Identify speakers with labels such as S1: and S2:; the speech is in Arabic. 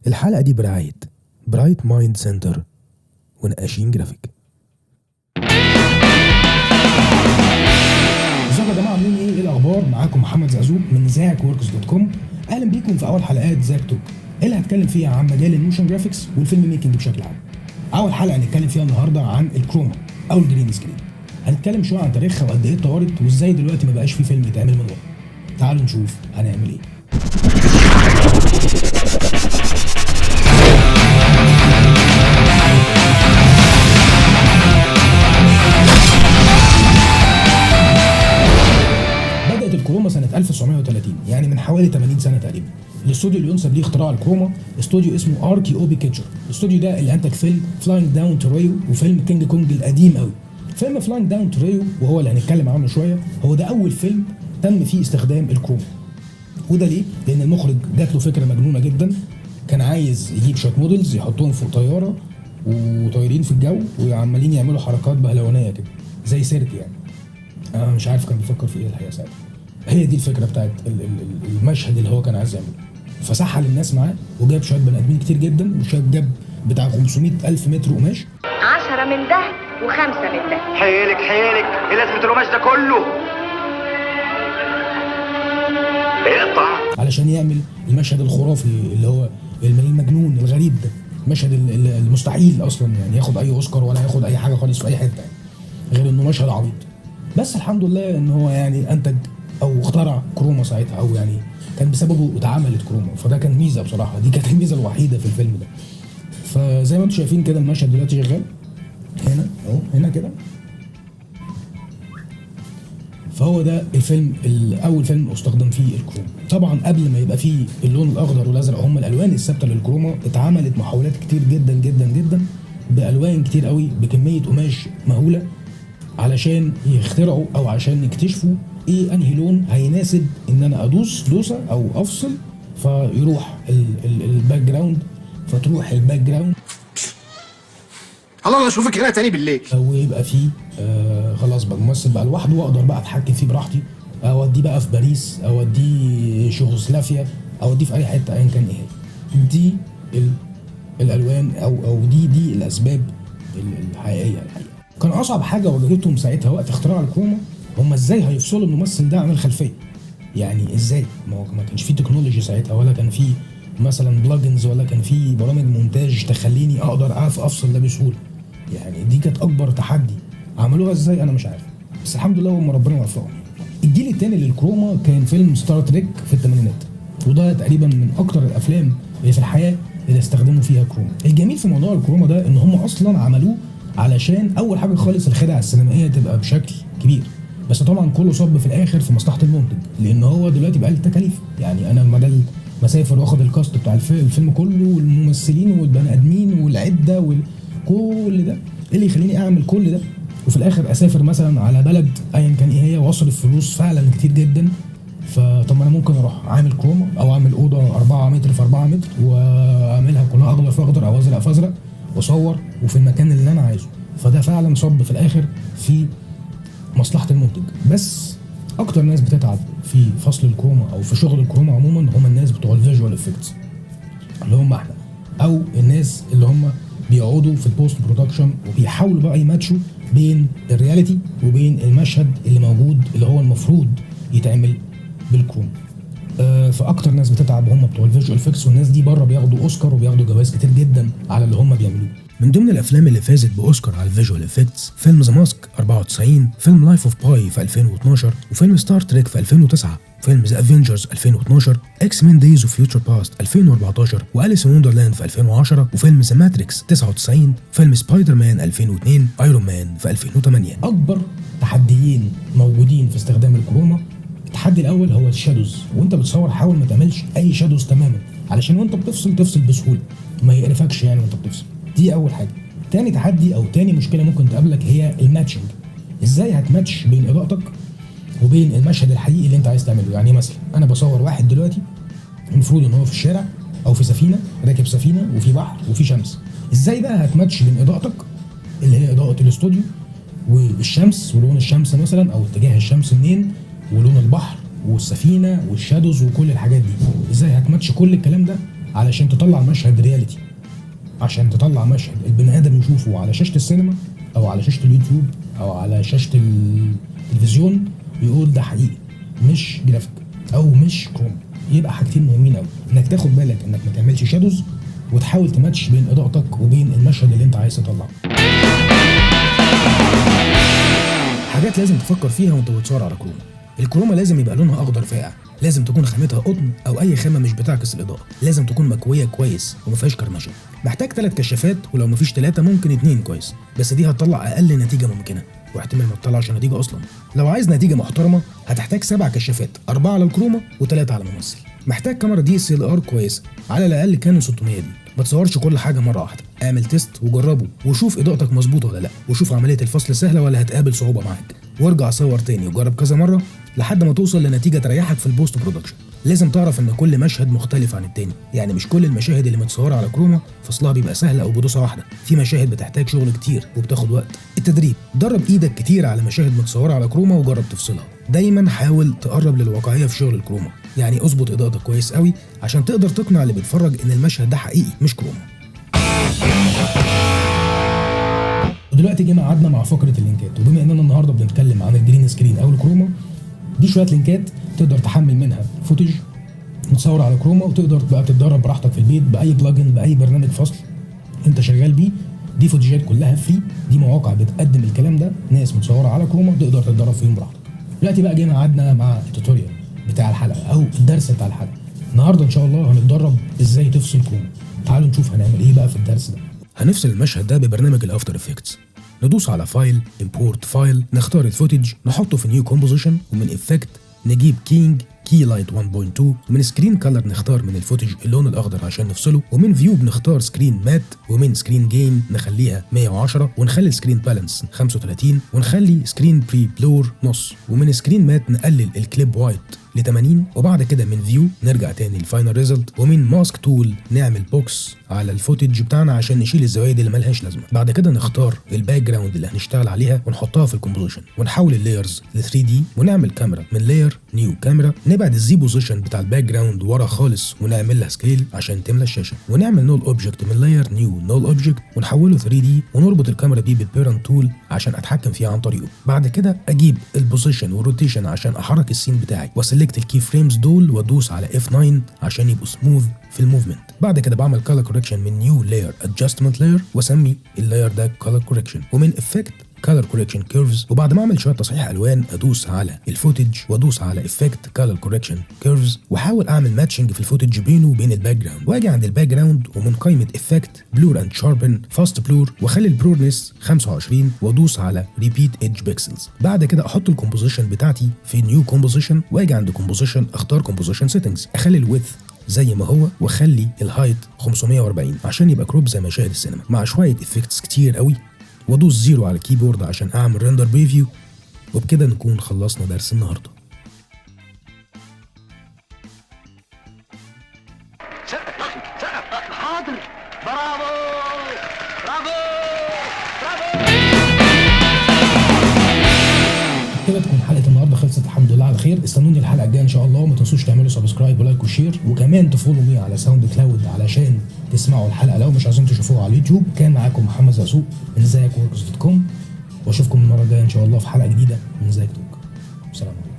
S1: الحلقة دي برعاية برايت مايند سنتر ونقاشين جرافيك. ازيكم يا جماعة، عاملين ايه الاخبار؟ معاكم محمد زعزوق من ZachWorks.com. اهلا بيكم في اول حلقات زاك توك اللي هتكلم فيها عن مجال الموشن جرافيكس والفيلم ميكنج بشكل عام. اول حلقة هنتكلم فيها النهارده عن الكروما او الجرين سكرين. هنتكلم شوية عن تاريخها وقد ايه اتطورت وازاي دلوقتي ما بقاش في فيلم يتعمل من ورا. تعالوا نشوف هنعمل ايه. بدأت الكروما سنة 1930، يعني من حوالي 80 سنة تقريبا. الاستوديو اللي ينسب ليه اختراع الكروما استوديو اسمه اركي او بيكتشر. الاستوديو ده اللي انتج فيلم فلاينج داون تو ريو وفيلم كينج كونج القديم قوي. فيلم فلاينج داون تو ريو وهو اللي هنتكلم عنه شوية، هو ده اول فيلم تم فيه استخدام الكروما. وده ليه؟ لان المخرج جات له فكرة مجنونة جدا، كان عايز يجيب شوية موديلز يحطهم فوق طيارة وطايرين في الجو وعمالين يعملوا حركات بهلوانية كده زي سيرك يعني. انا مش عارف كان بيفكر في ايه الحقيقة ساعتها. هي دي الفكرة بتاعت المشهد اللي هو كان عايز يعمله. فسحل الناس معاه وجاب شوية بني ادمين كتير جدا، وجاب بتاع 500,000 متر قماش،
S2: 10 من ده و5 من ده.
S3: حيلك ايه لازمة القماش ده كله؟ اقطع
S1: علشان يعمل المشهد الخرافي اللي هو المجنون الغريب ده، المشهد المستحيل اصلا يعني ياخد اي اوسكار ولا ياخد اي حاجة خالص في اي حتة يعني، غير انه مشهد عبيط. بس الحمد لله ان هو يعني انتج او اخترع كروما ساعتها، او يعني كان بسببه اتعملت كروما، فده كان ميزه بصراحه. دي كانت الميزه الوحيده في الفيلم ده. فزي ما انتم شايفين كده المشهد دلوقتي شغال هنا اهو، هنا كده. فهو ده الفيلم الاول فيلم استخدم فيه الكروما. طبعا قبل ما يبقى فيه اللون الاخضر والازرق هم الالوان الثابته للكروما، اتعملت محاولات كتير جدا جدا جدا بالوان كتير قوي بكميه قماش مهوله علشان يخترعوا او عشان يكتشفوا ايه انهي لون هيناسب ان انا ادوس دوسه او افصل فيروح الباك جراوند، فتروح الباك جراوند
S3: الله اشوفك هنا تاني بالليل،
S1: ويبقى فيه خلاص بقى الممثل بقى لوحده واقدر بقى اتحكم فيه براحتي، اوديه بقى في باريس، اوديه يوغوسلافيا، اوديه في اي حته ايا كان ايه هي. دي الالوان او دي الاسباب الحقيقيه. كان اصعب حاجه واجهتهم ساعتها وقت اختراع الكروما هم ازاي هيفصلوا الممثل ده عن الخلفيه. يعني ازاي؟ ما كانش فيه تكنولوجي ساعتها، ولا كان فيه مثلا بلجنز، ولا كان فيه برامج مونتاج تخليني اقدر افصل ده بسهوله. يعني دي كانت اكبر تحدي. عملوها ازاي انا مش عارف، بس الحمد لله هم ربنا وفقهم. الجيل الثاني للكروما كان فيلم ستار تريك في الثمانينات، وده تقريبا من اكتر الافلام اللي في الحياه اللي استخدموا فيها كروما. الجميل في موضوع الكروما ده ان هم اصلا عملوه علشان اول حاجه خالص الخدع السينمائيه تبقى بشكل كبير، بس طبعا كله صب في الاخر في مصلحه المنتج، لان هو دلوقتي بقى التكاليف. يعني انا بدل ما اسافر واخد الكاست بتاع الفيلم كله والممثلين والبني ادمين والعده وكل ده، ايه اللي يخليني اعمل كل ده وفي الاخر اسافر مثلا على بلد ايا كان ايه هي واصرف فلوس فعلا كتير جدا؟ فطب انا ممكن اروح اعمل كروما او اعمل اوضه 4 متر في 4 متر واعملها كلها اخضر في اخضر او ازرق في ازرق واصور وفي المكان اللي انا عايزه. فده فعلا صب في الاخر في مصلحه المنتج. بس اكتر ناس بتتعب في فصل الكروما او في شغل الكروما عموما هم الناس بتوع الفيجوال افكتس، اللي هم احنا، او الناس اللي هم بيقعدوا في البوست برودكشن وبيحاولوا بقى يماتشوا بين الرياليتي وبين المشهد اللي موجود اللي هو المفروض يتعمل بالكروما. فاكتر ناس بتتعب هم بتوع الفيجوال افكتس، والناس دي بره بياخدوا اوسكار وبياخدوا جوائز كتير جدا على اللي هم بيعملوه. من ضمن الافلام اللي فازت باوسكار على الفيجوال افكتس فيلم ذا ماسك 94، فيلم لايف اوف باي في 2012، وفيلم ستار تريك في 2009، فيلم ذا افنجرز 2012، اكس مان دايز اوف فيوتشر باست 2014، واليس ان وندرلاند في 2010، وفيلم ذا ماتريكس 99، فيلم سبايدر مان 2002، ايرون مان في 2008. اكبر تحديين موجودين في استخدام الكروما، التحدي الاول هو الشادوز. وانت بتصور حاول ما تعملش اي شادوز تماما، علشان وانت تفصل بسهوله ما يقرفكش يعني وانت بتفصل. دي اول حاجه. تاني تحدي او تاني مشكله ممكن تقابلك هي الماتشنج. ازاي هتماتش بين اضاءتك وبين المشهد الحقيقي اللي انت عايز تعمله؟ يعني مثلا انا بصور واحد دلوقتي المفروض ان هو في الشارع او في سفينه، راكب سفينه وفي بحر وفي شمس. ازاي بقى هتماتش بين اضاءتك اللي هي اضاءه الاستوديو والشمس ولون الشمس مثلا او اتجاه الشمس منين ولون البحر والسفينه والشادوز وكل الحاجات دي؟ ازاي هتماتش كل الكلام ده علشان تطلع مشهد رياليتي، عشان تطلع مشهد البني ادم يشوفه على شاشه السينما او على شاشه اليوتيوب او على شاشه التلفزيون يقول ده حقيقي مش جرافيك او مش كروم. يبقى حاجتين مهمين قوي، انك تاخد بالك انك ما تعملش شادوز، وتحاول تماتش بين اضاءتك وبين المشهد اللي انت عايز تطلعه. حاجات لازم تفكر فيها وانت بتصور على كروما. الكروما لازم يبقى لونها اخضر فاقع، لازم تكون خامتها قطن او اي خامه مش بتعكس الاضاءه، لازم تكون مكويه كويس وما فيهاش كرمشه. محتاج 3 كشافات، ولو مفيش 3 ممكن 2 كويس، بس دي هتطلع اقل نتيجه ممكنه، واحتمال ما تطلعش نتيجه اصلا. لو عايز نتيجه محترمه هتحتاج 7 كشافات، 4 على الكروما و3 على الممثل. محتاج كاميرا DSLR كويسه، على الاقل كانون 600 دي. ما تصورش كل حاجه مره واحده، اعمل تيست وجربه وشوف اضاءتك مظبوطه ولا لا، وشوف عمليه الفصل سهله ولا هتقابل صعوبه معاك، وارجع صور تاني وجرب كذا مره لحد ما توصل لنتيجه تريحك في البوست برودكشن. لازم تعرف ان كل مشهد مختلف عن التاني، يعني مش كل المشاهد اللي متصوره على كروما فصلها بيبقى سهل او بدوسه واحده، في مشاهد بتحتاج شغل كتير وبتاخد وقت. التدريب، درب ايدك كتير على مشاهد متصوره على كروما وجرب تفصلها. دايما حاول تقرب للواقعيه في شغل الكروما، يعني اظبط اضاءتك كويس قوي عشان تقدر تقنع اللي بيتفرج ان المشهد ده حقيقي مش كروما. ودلوقتي جه ميعادنا مع فقره اللينكات، وبما اننا النهارده بنتكلم عن الجرين سكرين او الكروما، دي شويه لينكات تقدر تحمل منها فوتج متصور على كروما، وتقدر بقى تتدرب براحتك في البيت باي بلجن باي برنامج فصل انت شغال بيه. دي فوتجات كلها فري، دي مواقع بتقدم الكلام ده، ناس متصوره على كروما تقدر تتدرب فيهم براحتك. دلوقتي بقى جه ميعادنا مع التوتوريال بتاع الحلقه او الدرس بتاع الحلقه. النهارده ان شاء الله هنتدرب ازاي تفصل كروما. تعالوا نشوف هنعمل ايه بقى في الدرس ده. هنفصل المشهد ده ببرنامج الافتر افكتس. ندوس على فايل، امبورت فايل، نختار الفوتج، نحطه في نيو كومبوزيشن، ومن افكت نجيب كينج كي لايت 1.2، ومن سكرين كلر نختار من الفوتج اللون الاخضر عشان نفصله، ومن فيو بنختار سكرين مات، ومن سكرين جين نخليها 110، ونخلي سكرين بالانس 35، ونخلي سكرين بري بلور نص، ومن سكرين مات نقلل الكليب وايت ل 80، وبعد كده من فيو نرجع تاني للفاينل ريزلت، ومن ماسك تول نعمل بوكس على الفوتج بتاعنا عشان نشيل الزوايد اللي ملهاش لازمه. بعد كده نختار الباك جراوند اللي هنشتغل عليها ونحطها في الكومبوزيشن، ونحول اللايرز ل 3D، ونعمل كاميرا من لاير نيو كاميرا، نبعد الزي بوزيشن بتاع الباك جراوند ورا خالص ونعمل لها سكيل عشان تملى الشاشه، ونعمل نول اوبجكت من لاير نيو نول اوبجكت ونحوله 3D، ونربط الكاميرا دي بالبيرنت تول عشان اتحكم فيها عن طريقه. بعد كده اجيب البوزيشن والروتيشن عشان احرك السين بتاعي، واسلكت الكي فريمز دول وادوس على F9 عشان يبقوا سموث في الموفمنت. بعد كده بعمل كولر كوركشن من نيو لاير ادجستمنت لاير، واسمي اللاير ده كولر كوركشن، ومن افكت كولر كوركشن كيرفز. وبعد ما اعمل شويه تصحيح الوان ادوس على الفوتج وادوس على افكت كولر كوركشن كيرفز، واحاول اعمل ماتشنج في الفوتج بينه وبين الباك جراوند، واجي عند الباك جراوند ومن قائمه افكت بلور اند شاربن فاست بلور، واخلي البرورنس 25، وادوس على ريبيت ايدج بيكسلز. بعد كده احط الكومبوزيشن بتاعتي في نيو كومبوزيشن، واجي عند كومبوزيشن اختار كومبوزيشن سيتنجز، اخلي الويدث زي ما هو، واخلي الهايت 540 عشان يبقى كروب زي مشاهد السينما، مع شويه افكتس كتير قوي، وادوس 0 على الكيبورد عشان اعمل ريندر بريفيو. وبكده نكون خلصنا درس النهارده.
S3: حاضر. برافو برافو برافو.
S1: كده تكون حلقه النهارده خلصت الحمد لله على خير. استنوني الحلقه الجايه ان شاء الله، وما تنسوش تعملوا سبسكرايب ولايك وشير، وكمان تفولو مي على ساوند كلاود علشان تسمعوا الحلقه لو مش عايزين تشوفوها على اليوتيوب. كان معاكم محمد زقزوق من زيك وركس.com، واشوفكم المره الجايه ان شاء الله في حلقه جديده من زيك توك. سلام عليكم.